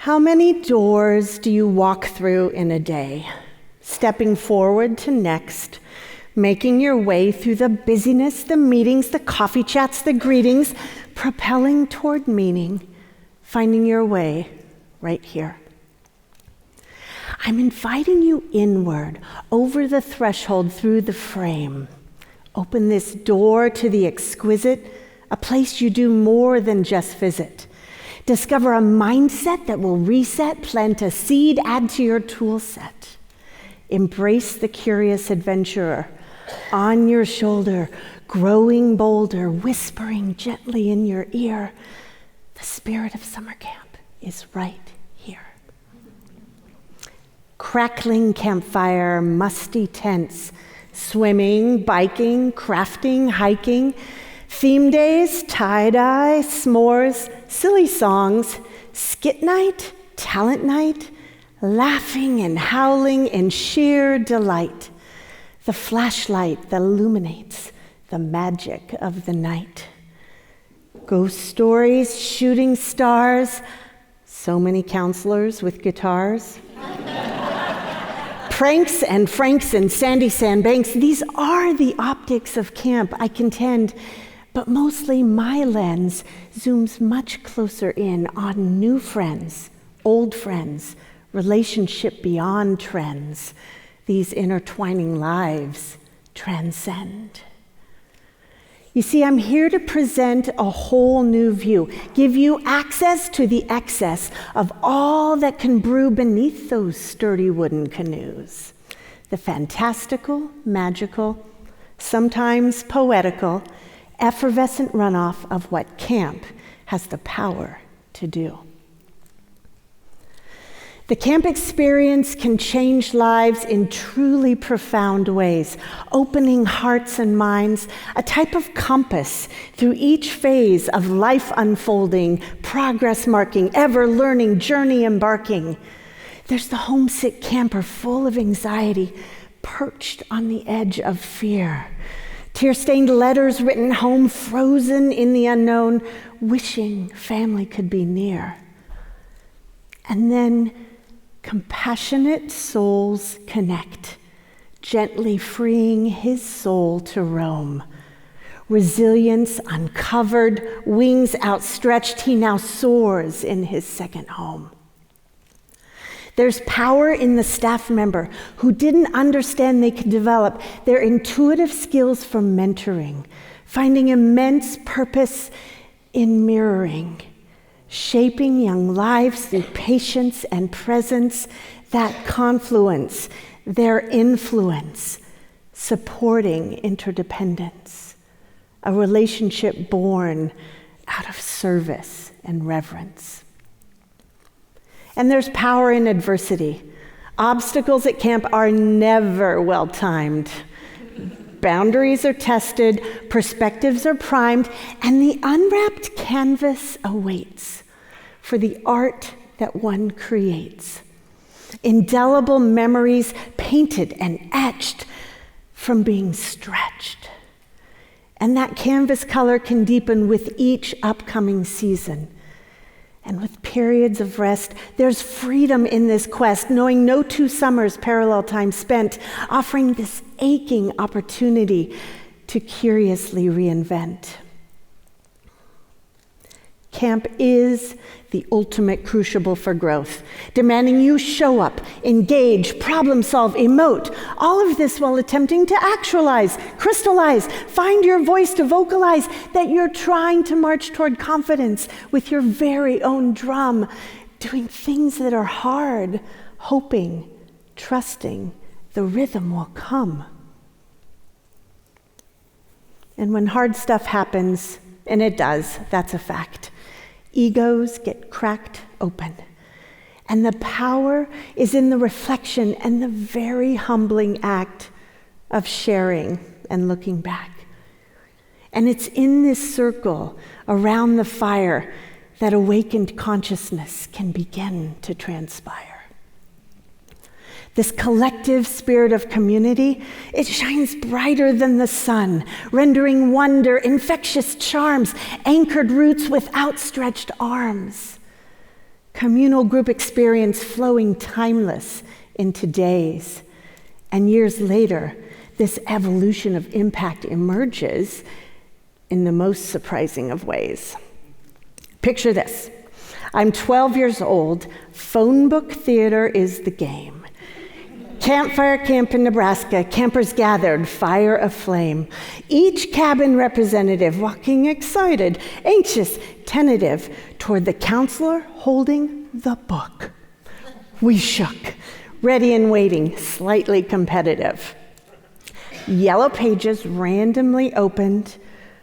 How many doors do you walk through in a day? Stepping forward to next, making your way through the busyness, the meetings, the coffee chats, the greetings, propelling toward meaning, finding your way right here. I'm inviting you inward, over the threshold, through the frame. Open this door to the exquisite, a place you do more than just visit. Discover a mindset that will reset, plant a seed, add to your tool set. Embrace the curious adventurer, on your shoulder, growing bolder, whispering gently in your ear. The spirit of summer camp is right here. Crackling campfire, musty tents, swimming, biking, crafting, hiking, theme days, tie-dye, s'mores, silly songs, skit night, talent night, laughing and howling in sheer delight. The flashlight that illuminates the magic of the night. Ghost stories, shooting stars, so many counselors with guitars. Pranks and franks and sandy sandbanks, these are the optics of camp, I contend, but mostly my lens zooms much closer in on new friends, old friends, relationship beyond trends. These intertwining lives transcend. You see, I'm here to present a whole new view, give you access to the excess of all that can brew beneath those sturdy wooden canoes. The fantastical, magical, sometimes poetical, effervescent runoff of what camp has the power to do. The camp experience can change lives in truly profound ways, opening hearts and minds, a type of compass through each phase of life unfolding, progress marking, ever learning, journey embarking. There's the homesick camper full of anxiety, perched on the edge of fear. Tear-stained letters written home, frozen in the unknown, wishing family could be near. And then compassionate souls connect, gently freeing his soul to roam. Resilience uncovered, wings outstretched, he now soars in his second home. There's power in the staff member who didn't understand they could develop their intuitive skills from mentoring, finding immense purpose in mirroring, shaping young lives through patience and presence, that confluence, their influence, supporting interdependence, a relationship born out of service and reverence. And there's power in adversity. Obstacles at camp are never well-timed. Boundaries are tested, perspectives are primed, and the unwrapped canvas awaits for the art that one creates. Indelible memories painted and etched from being stretched. And that canvas color can deepen with each upcoming season. And with periods of rest, there's freedom in this quest, knowing no two summers parallel time spent, offering this aching opportunity to curiously reinvent. Camp is the ultimate crucible for growth, demanding you show up, engage, problem solve, emote, all of this while attempting to actualize, crystallize, find your voice to vocalize that you're trying to march toward confidence with your very own drum, doing things that are hard, hoping, trusting the rhythm will come. And when hard stuff happens, and it does, that's a fact, egos get cracked open. And the power is in the reflection and the very humbling act of sharing and looking back. And it's in this circle around the fire that awakened consciousness can begin to transpire. This collective spirit of community, it shines brighter than the sun, rendering wonder, infectious charms, anchored roots with outstretched arms. communal group experience flowing timeless into days. And years later, this evolution of impact emerges in the most surprising of ways. Picture this. I'm 12 years old. Phone book theater is the game. Campfire camp in Nebraska, campers gathered, fire aflame. Each cabin representative walking excited, anxious, tentative toward the counselor holding the book. We shook, ready and waiting, slightly competitive. Yellow pages randomly opened,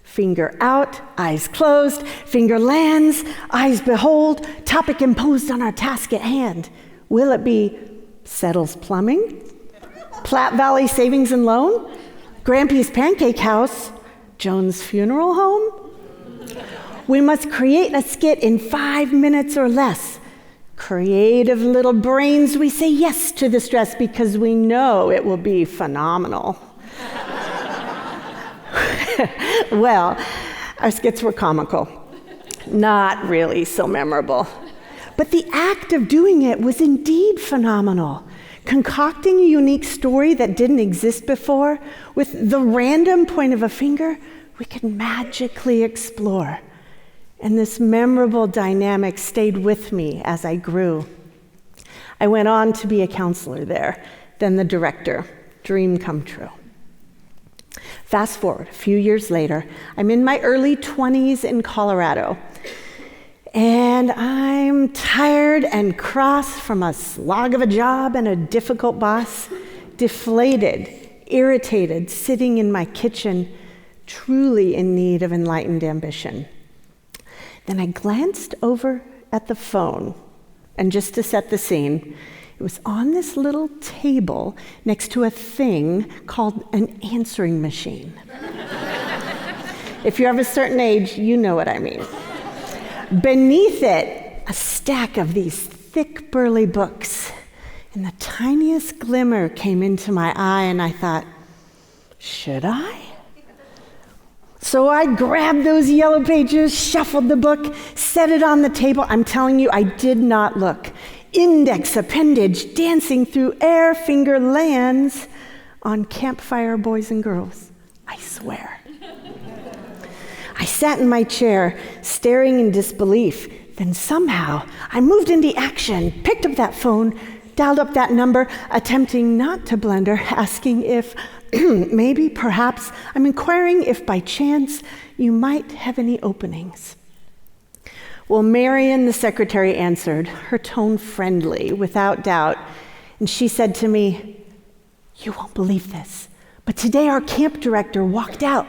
finger out, eyes closed, finger lands, eyes behold, topic imposed on our task at hand. Will it be Settles Plumbing, Platte Valley Savings and Loan, Grampy's Pancake House, Jones Funeral Home? We must create a skit in 5 minutes or less. Creative little brains, we say yes to the stress because we know it will be phenomenal. Well, our skits were comical, not really so memorable. But the act of doing it was indeed phenomenal. Concocting a unique story that didn't exist before, with the random point of a finger, we could magically explore. And this memorable dynamic stayed with me as I grew. I went on to be a counselor there, then the director. Dream come true. Fast forward a few years later, I'm in my early 20s in Colorado. And I'm tired and cross from a slog of a job and a difficult boss, deflated, irritated, sitting in my kitchen, truly in need of enlightened ambition. Then I glanced over at the phone, and just to set the scene, it was on this little table next to a thing called an answering machine. If you're of a certain age, you know what I mean. Beneath it, a stack of these thick, burly books. And the tiniest glimmer came into my eye, and I thought, should I? So I grabbed those yellow pages, shuffled the book, set it on the table. I'm telling you, I did not look. Index appendage dancing through air, finger lands on Campfire Boys and Girls. I swear. I sat in my chair, staring in disbelief. Then somehow, I moved into action, picked up that phone, dialed up that number, attempting not to blunder, asking if, maybe, perhaps, I'm inquiring if by chance you might have any openings. Well, Marion, the secretary, answered, her tone friendly, without doubt, and she said to me, "You won't believe this, but today our camp director walked out."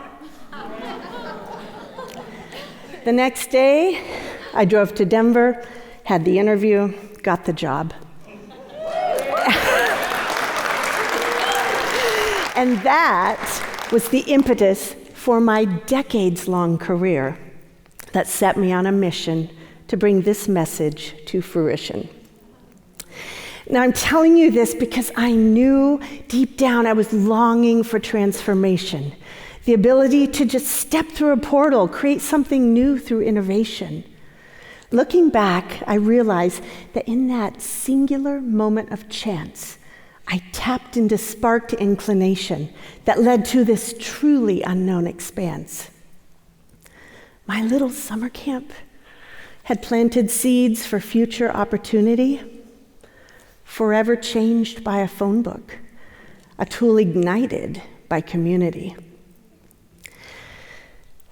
The next day, I drove to Denver, had the interview, got the job. And that was the impetus for my decades-long career that set me on a mission to bring this message to fruition. Now, I'm telling you this because I knew deep down I was longing for transformation. The ability to just step through a portal, create something new through innovation. Looking back, I realized that in that singular moment of chance, I tapped into sparked inclination that led to this truly unknown expanse. My little summer camp had planted seeds for future opportunity, forever changed by a phone book, a tool ignited by community.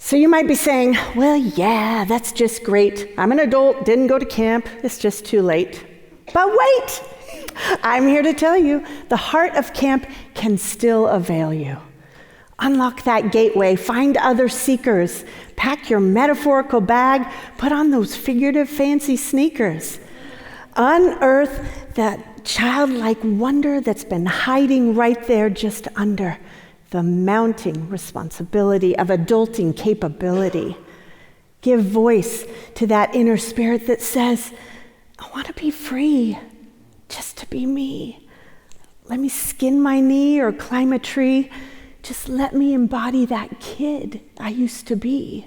So you might be saying, well, yeah, that's just great. I'm an adult, didn't go to camp, it's just too late. But wait, I'm here to tell you, the heart of camp can still avail you. Unlock that gateway, find other seekers, pack your metaphorical bag, put on those figurative fancy sneakers. Unearth that childlike wonder that's been hiding right there just under the mounting responsibility of adulting capability. Give voice to that inner spirit that says, I want to be free, just to be me. Let me skin my knee or climb a tree. Just let me embody that kid I used to be.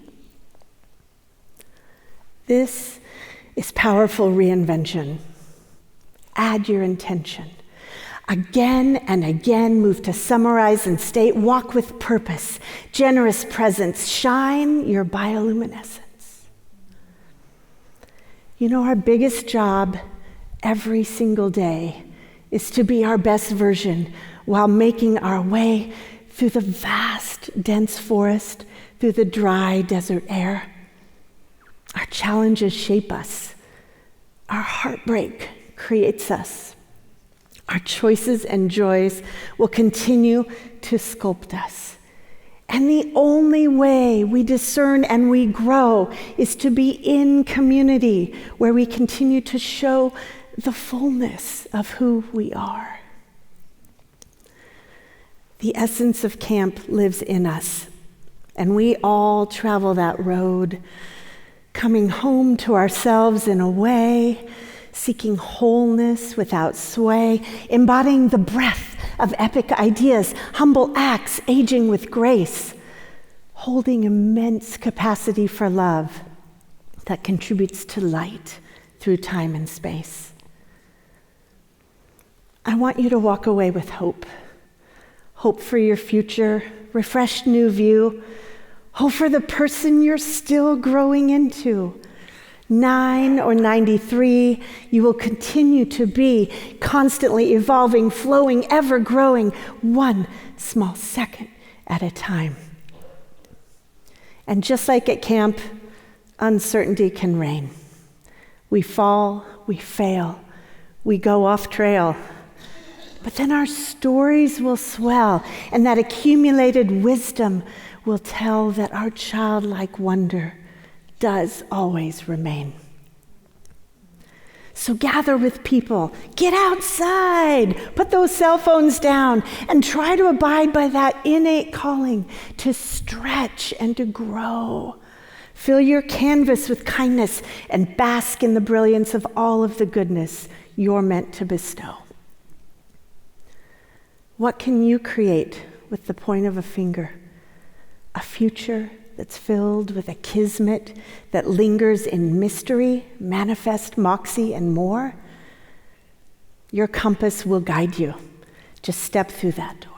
This is powerful reinvention. Add your intention. Again and again, move to summarize and state, walk with purpose, generous presence, shine your bioluminescence. You know, our biggest job every single day is to be our best version while making our way through the vast, dense forest, through the dry desert air. Our challenges shape us. Our heartbreak creates us. Our choices and joys will continue to sculpt us. And the only way we discern and we grow is to be in community where we continue to show the fullness of who we are. The essence of camp lives in us, and we all travel that road, coming home to ourselves in a way, seeking wholeness without sway, embodying the breath of epic ideas, humble acts, aging with grace, holding immense capacity for love that contributes to light through time and space. I want you to walk away with hope. Hope for your future, refreshed new view, hope for the person you're still growing into. 9 or 93, you will continue to be constantly evolving, flowing, ever growing, one small second at a time. And just like at camp, uncertainty can reign. We fall, we fail, we go off trail. But then our stories will swell, and that accumulated wisdom will tell that our childlike wonder does always remain. So gather with people, get outside, put those cell phones down, and try to abide by that innate calling to stretch and to grow. Fill your canvas with kindness and bask in the brilliance of all of the goodness you're meant to bestow. What can you create with the point of a finger? A future that's filled with a kismet that lingers in mystery, manifest, moxie, and more? Your compass will guide you. Just step through that door.